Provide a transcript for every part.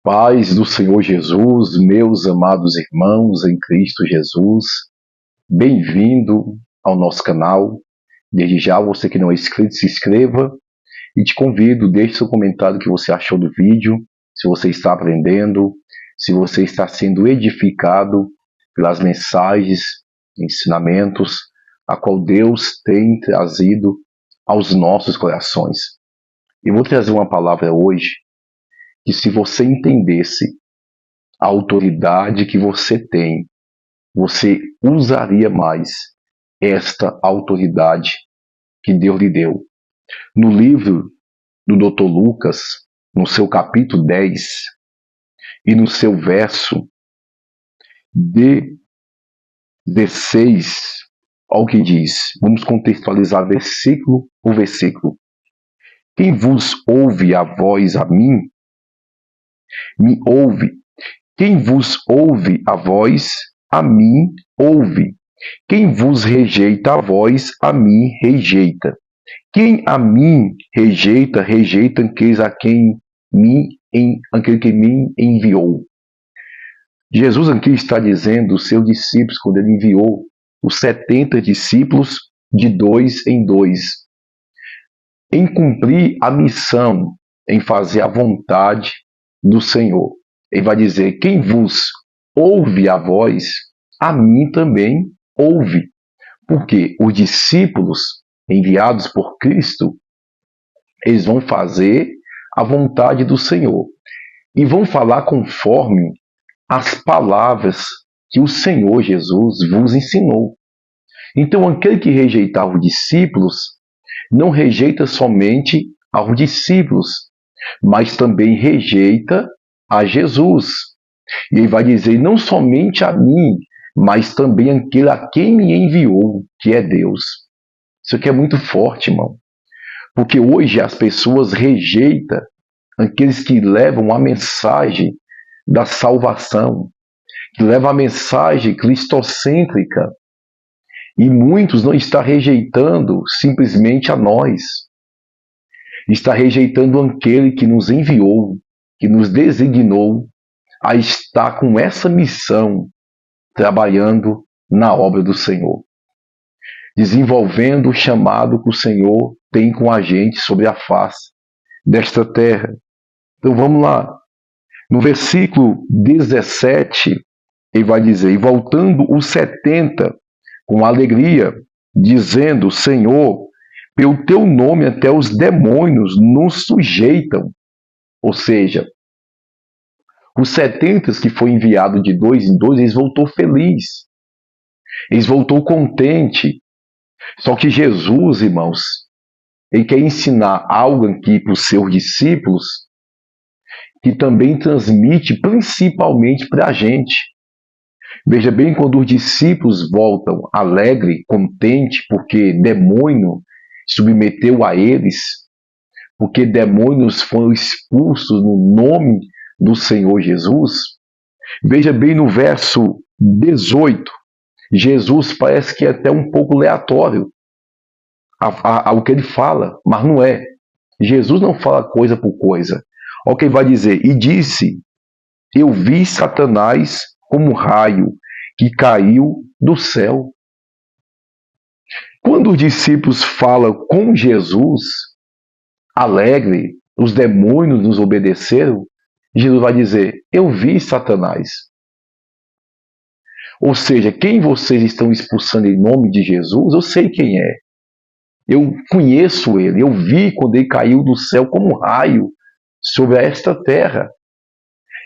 Paz do Senhor Jesus, meus amados irmãos em Cristo Jesus, bem-vindo ao nosso canal. Desde já, você que não é inscrito, se inscreva e te convido, deixe seu comentário o que você achou do vídeo, se você está aprendendo, se você está sendo edificado pelas mensagens, ensinamentos, a qual Deus tem trazido aos nossos corações. E vou trazer uma palavra hoje que, se você entendesse a autoridade que você tem, você usaria mais esta autoridade que Deus lhe deu. No livro do Dr. Lucas, no seu capítulo 10 e no seu verso 16, olha o que diz. Vamos contextualizar versículo por versículo. Quem vos ouve a voz a mim, me ouve. Quem vos ouve a voz, a mim ouve. Quem vos rejeita a voz, a mim rejeita. Quem a mim rejeita, rejeita aquele que me enviou. Jesus aqui está dizendo aos seus discípulos, quando ele enviou os 70 discípulos de 2 em 2, em cumprir a missão, em fazer a vontade do Senhor. Ele vai dizer: quem vos ouve a voz, a mim também ouve. Porque os discípulos enviados por Cristo, eles vão fazer a vontade do Senhor e vão falar conforme as palavras que o Senhor Jesus vos ensinou. Então, aquele que rejeitar os discípulos, não rejeita somente aos discípulos, mas também rejeita a Jesus. E ele vai dizer: não somente a mim, mas também aquele a quem me enviou, que é Deus. Isso aqui é muito forte, irmão. Porque hoje as pessoas rejeitam aqueles que levam a mensagem da salvação, que levam a mensagem cristocêntrica. E muitos não estão rejeitando simplesmente a nós. Está rejeitando aquele que nos enviou, que nos designou a estar com essa missão, trabalhando na obra do Senhor, desenvolvendo o chamado que o Senhor tem com a gente sobre a face desta terra. Então vamos lá. No versículo 17, ele vai dizer: e voltando os 70 com alegria, dizendo: Senhor, pelo teu nome até os demônios nos sujeitam. Ou seja, os 70 que foi enviado de 2 em 2, eles voltou feliz. Eles voltou contente. Só que Jesus, irmãos, ele quer ensinar algo aqui para os seus discípulos, que também transmite principalmente para a gente. Veja bem, quando os discípulos voltam alegre, contente, porque demônio submeteu a eles, porque demônios foram expulsos no nome do Senhor Jesus. Veja bem no verso 18, Jesus parece que é até um pouco aleatório ao que ele fala, mas não é. Jesus não fala coisa por coisa. Olha o que ele vai dizer: e disse: eu vi Satanás como um raio que caiu do céu. Quando os discípulos falam com Jesus, alegre, os demônios nos obedeceram, Jesus vai dizer: eu vi Satanás. Ou seja, quem vocês estão expulsando em nome de Jesus, eu sei quem é. Eu conheço ele, eu vi quando ele caiu do céu como um raio sobre esta terra.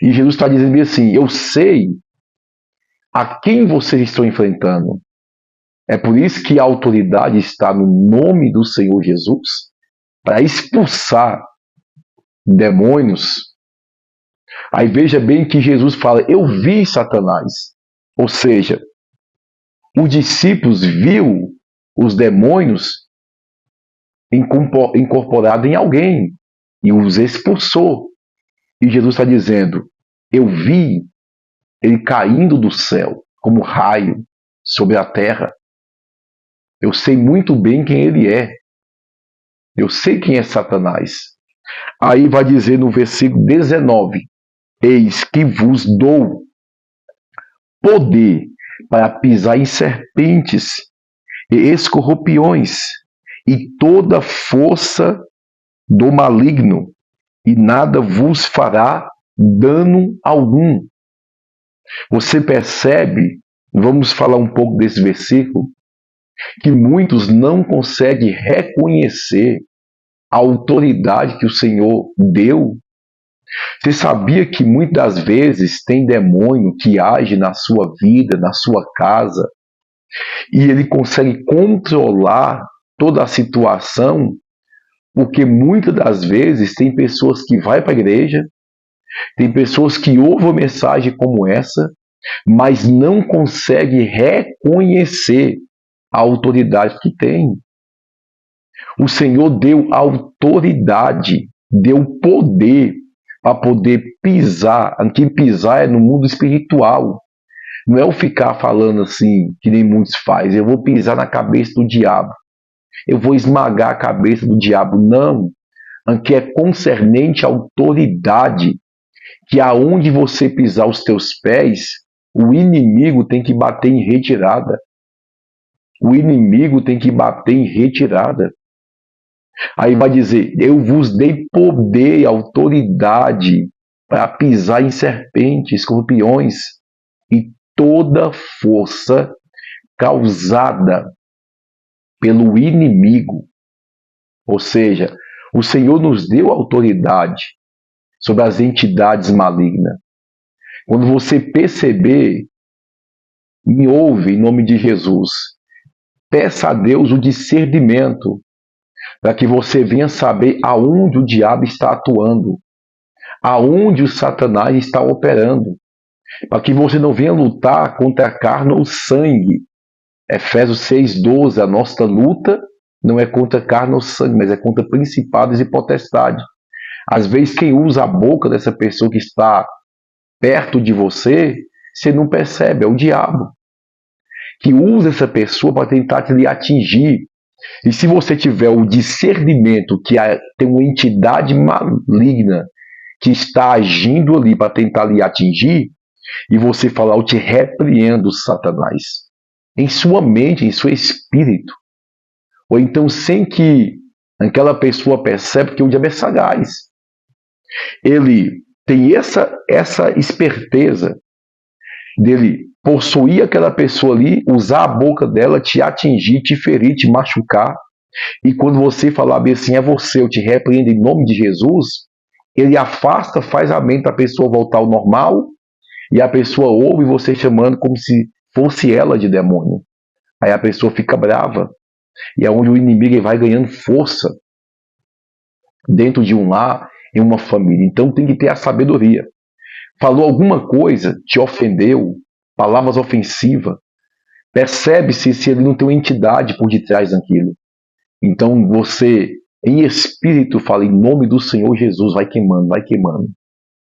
E Jesus está dizendo assim: eu sei a quem vocês estão enfrentando. É por isso que a autoridade está no nome do Senhor Jesus, para expulsar demônios. Aí veja bem que Jesus fala: eu vi Satanás. Ou seja, os discípulos viu os demônios incorporados em alguém e os expulsou. E Jesus está dizendo: eu vi ele caindo do céu como raio sobre a terra. Eu sei muito bem quem ele é. Eu sei quem é Satanás. Aí vai dizer no versículo 19: Eis que vos dou poder para pisar em serpentes e escorpiões e toda força do maligno, e nada vos fará dano algum. Você percebe, vamos falar um pouco desse versículo, que muitos não conseguem reconhecer a autoridade que o Senhor deu. Você sabia que muitas vezes tem demônio que age na sua vida, na sua casa, e ele consegue controlar toda a situação, porque muitas das vezes tem pessoas que vão para a igreja, tem pessoas que ouvem uma mensagem como essa, mas não conseguem reconhecer a autoridade que tem. O Senhor deu autoridade, deu poder para poder pisar. Aqui pisar é no mundo espiritual. Não é eu ficar falando assim, que nem muitos fazem, eu vou pisar na cabeça do diabo, eu vou esmagar a cabeça do diabo. Não. Aqui é concernente à autoridade, que aonde você pisar os teus pés, o inimigo tem que bater em retirada. O inimigo tem que bater em retirada. Aí vai dizer, eu vos dei poder e autoridade para pisar em serpentes, escorpiões e toda força causada pelo inimigo. Ou seja, o Senhor nos deu autoridade sobre as entidades malignas. Quando você perceber, me ouve em nome de Jesus. Peça a Deus o discernimento para que você venha saber aonde o diabo está atuando, aonde o Satanás está operando, para que você não venha lutar contra a carne ou sangue. Efésios 6,12, a nossa luta não é contra a carne ou sangue, mas é contra principados e potestades. Às vezes quem usa a boca dessa pessoa que está perto de você, você não percebe, é o diabo, que usa essa pessoa para tentar lhe atingir. E se você tiver o discernimento que tem uma entidade maligna que está agindo ali para tentar lhe atingir, e você falar, eu te repreendo, Satanás, em sua mente, em seu espírito, ou então sem que aquela pessoa perceba que o diabo é sagaz. Ele tem essa esperteza dele possuir aquela pessoa ali, usar a boca dela, te atingir, te ferir, te machucar. E quando você falar bem assim, é você, eu te repreendo em nome de Jesus, ele afasta, faz a mente da pessoa voltar ao normal, e a pessoa ouve você chamando como se fosse ela de demônio. Aí a pessoa fica brava, e é onde o inimigo vai ganhando força dentro de um lar, em uma família. Então tem que ter a sabedoria. Falou alguma coisa, te ofendeu, palavras ofensivas, percebe-se se ele não tem uma entidade por detrás daquilo. Então você, em espírito, fala, em nome do Senhor Jesus, vai queimando, vai queimando.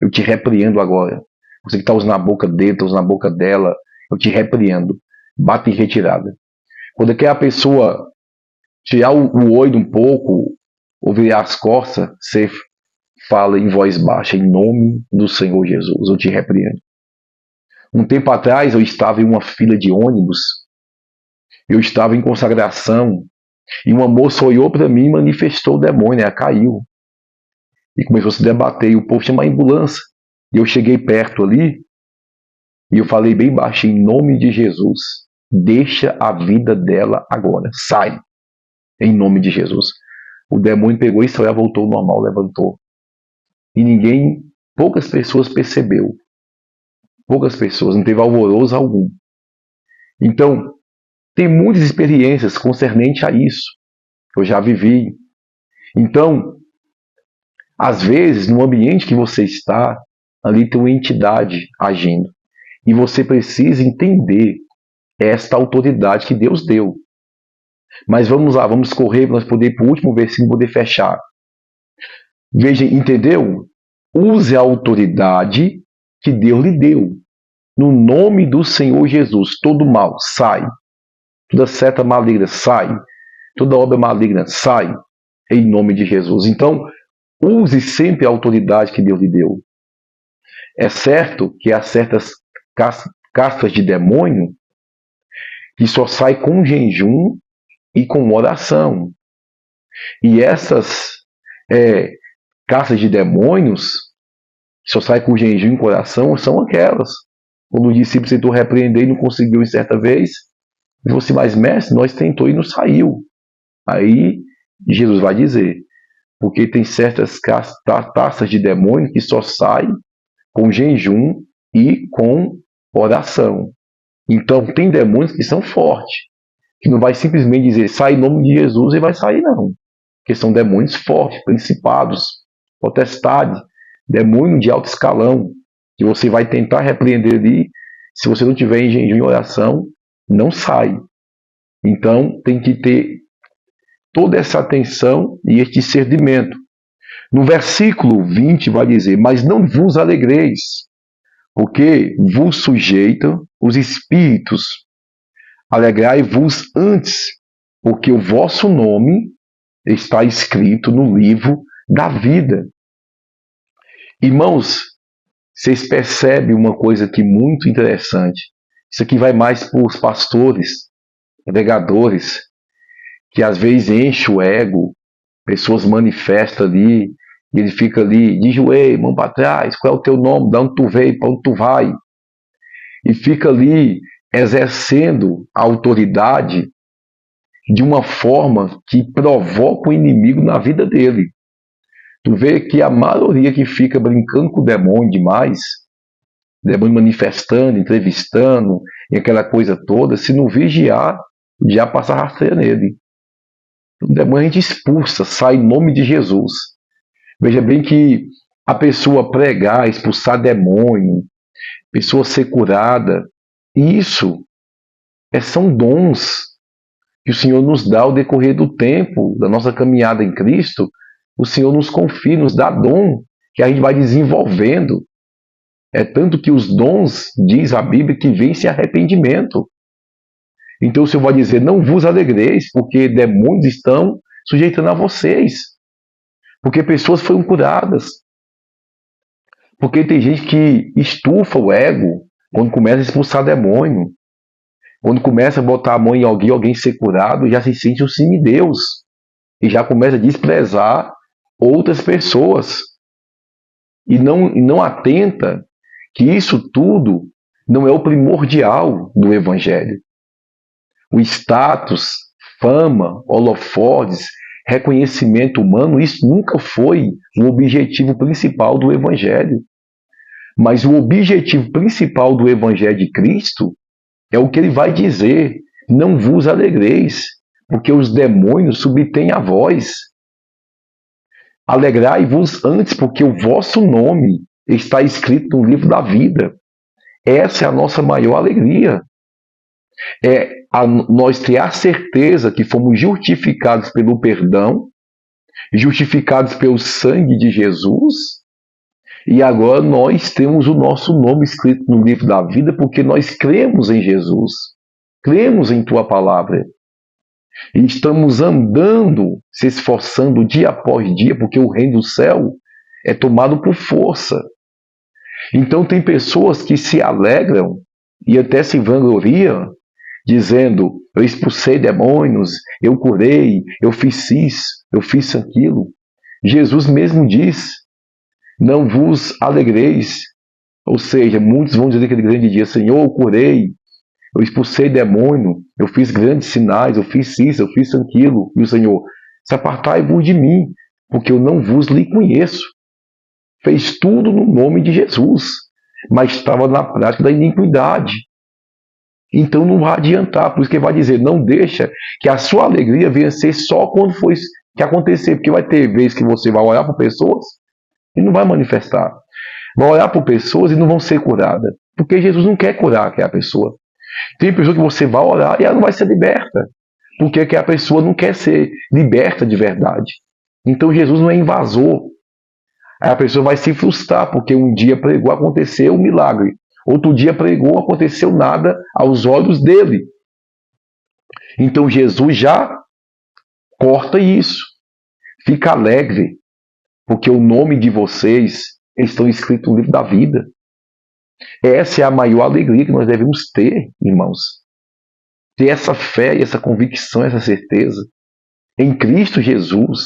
Eu te repreendo agora. Você que está usando a boca dele, está usando a boca dela, eu te repreendo. Bate em retirada. Quando quer a pessoa tirar o olho um pouco, ou virar as costas, você fala em voz baixa, em nome do Senhor Jesus, eu te repreendo. Um tempo atrás eu estava em uma fila de ônibus, eu estava em consagração, e uma moça olhou para mim e manifestou o demônio, ela caiu. E começou a se debater, e o povo chamou a ambulância. E eu cheguei perto ali, e eu falei bem baixo, em nome de Jesus, deixa a vida dela agora, sai, em nome de Jesus. O demônio pegou e saiu, voltou ao normal, levantou. E poucas pessoas percebeu. Poucas pessoas, não teve alvoroço algum. Então, tem muitas experiências concernentes a isso. Eu já vivi. Então, às vezes, no ambiente que você está, ali tem uma entidade agindo. E você precisa entender esta autoridade que Deus deu. Mas vamos lá, vamos correr para nós poder ir para o último versículo poder fechar. Veja, entendeu? Use a autoridade que Deus lhe deu. No nome do Senhor Jesus, todo mal sai. Toda seta maligna sai. Toda obra maligna sai. Em nome de Jesus. Então, use sempre a autoridade que Deus lhe deu. É certo que há certas castas de demônio que só sai com jejum e com oração. E essas castas de demônios que só sai com jejum e coração são aquelas. Quando o discípulo tentou repreender e não conseguiu em certa vez, ele falou assim, mas mestre, nós tentou e não saiu. Aí Jesus vai dizer, porque tem certas taças de demônio que só saem com jejum e com oração. Então tem demônios que são fortes, que não vai simplesmente dizer, sai em nome de Jesus e vai sair, não. Porque são demônios fortes, principados, potestades, demônio de alto escalão, que você vai tentar repreender ali, se você não tiver em jejum e oração, não sai. Então tem que ter toda essa atenção e este discernimento. No versículo 20 vai dizer, mas não vos alegreis, porque vos sujeitam os espíritos. Alegrai-vos antes, porque o vosso nome está escrito no livro da vida. Irmãos, vocês percebem uma coisa aqui muito interessante. Isso aqui vai mais para os pastores, pregadores, que às vezes enche o ego, pessoas manifestam ali, e ele fica ali de joelho, mão para trás, qual é o teu nome, de onde tu veio, para onde tu vai? E fica ali exercendo a autoridade de uma forma que provoca o inimigo na vida dele. Tu vê que a maioria que fica brincando com o demônio demais, demônio manifestando, entrevistando, e aquela coisa toda, se não vigiar, já passa rasteira nele. O demônio a gente expulsa, sai em nome de Jesus. Veja bem que a pessoa pregar, expulsar demônio, pessoa ser curada, isso são dons que o Senhor nos dá ao decorrer do tempo, da nossa caminhada em Cristo. O Senhor nos confia, nos dá dom que a gente vai desenvolvendo. É tanto que os dons, diz a Bíblia, que vem sem arrependimento. Então o Senhor vai dizer, não vos alegreis, porque demônios estão sujeitando a vocês. Porque pessoas foram curadas. Porque tem gente que estufa o ego quando começa a expulsar demônio. Quando começa a botar a mão em alguém, alguém ser curado, já se sente um semideus. E já começa a desprezar outras pessoas. E não atenta que isso tudo não é o primordial do Evangelho. O status, fama, holofotes, reconhecimento humano, isso nunca foi o objetivo principal do Evangelho. Mas o objetivo principal do Evangelho de Cristo é o que ele vai dizer, não vos alegreis, porque os demônios subtêm a vós. Alegrai-vos antes, porque o vosso nome está escrito no livro da vida. Essa é a nossa maior alegria. Nós ter a certeza que fomos justificados pelo perdão, justificados pelo sangue de Jesus, e agora nós temos o nosso nome escrito no livro da vida porque nós cremos em Jesus, cremos em Tua palavra. E estamos andando, se esforçando dia após dia, porque o reino do céu é tomado por força. Então tem pessoas que se alegram e até se vangloriam, dizendo, eu expulsei demônios, eu curei, eu fiz isso, eu fiz aquilo. Jesus mesmo diz, não vos alegreis. Ou seja, muitos vão dizer naquele grande dia, Senhor, eu curei, eu expulsei demônio, eu fiz grandes sinais, eu fiz isso, eu fiz aquilo. E o Senhor, se apartai-vos de mim, porque eu não vos lhe conheço. Fez tudo no nome de Jesus, mas estava na prática da iniquidade. Então não vai adiantar, por isso que ele vai dizer, não deixa que a sua alegria venha ser só quando for isso que acontecer, porque vai ter vezes que você vai olhar para pessoas e não vai manifestar. Vai olhar para pessoas e não vão ser curadas, porque Jesus não quer curar aquela pessoa. Tem pessoa que você vai orar e ela não vai ser liberta, porque aquela pessoa não quer ser liberta de verdade. Então Jesus não é invasor. Aí a pessoa vai se frustrar, porque um dia pregou, aconteceu um milagre. Outro dia pregou, aconteceu nada aos olhos dele. Então Jesus já corta isso. Fica alegre, porque o nome de vocês estão escritos no livro da vida. Essa é a maior alegria que nós devemos ter, irmãos. Ter essa fé e essa convicção, essa certeza em Cristo Jesus,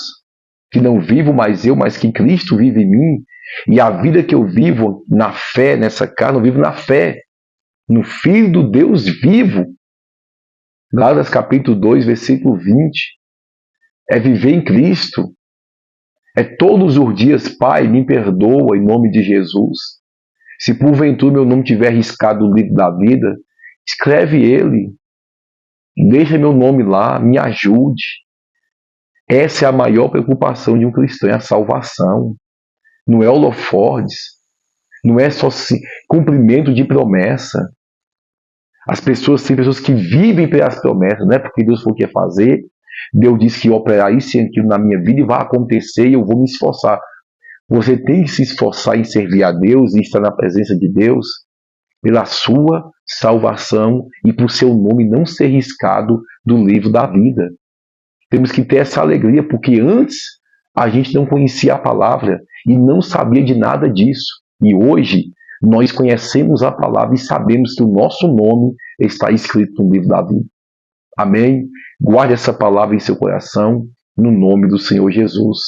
que não vivo mais eu, mas que Cristo vive em mim. E a vida que eu vivo na fé, nessa carne, eu vivo na fé, no Filho do Deus vivo. Gálatas capítulo 2, versículo 20. É viver em Cristo. É todos os dias, Pai, me perdoa em nome de Jesus. Se porventura meu nome tiver riscado no livro da vida, escreve ele. Deixa meu nome lá, me ajude. Essa é a maior preocupação de um cristão, é a salvação. Não é holofortes, não é só cumprimento de promessa. As pessoas têm pessoas que vivem pelas promessas, não é porque Deus falou que ia fazer. Deus disse que ia operar isso e aquilo na minha vida e vai acontecer e eu vou me esforçar. Você tem que se esforçar em servir a Deus e estar na presença de Deus pela sua salvação e por seu nome não ser riscado do livro da vida. Temos que ter essa alegria, porque antes a gente não conhecia a palavra e não sabia de nada disso. E hoje nós conhecemos a palavra e sabemos que o nosso nome está escrito no livro da vida. Amém? Guarde essa palavra em seu coração, no nome do Senhor Jesus.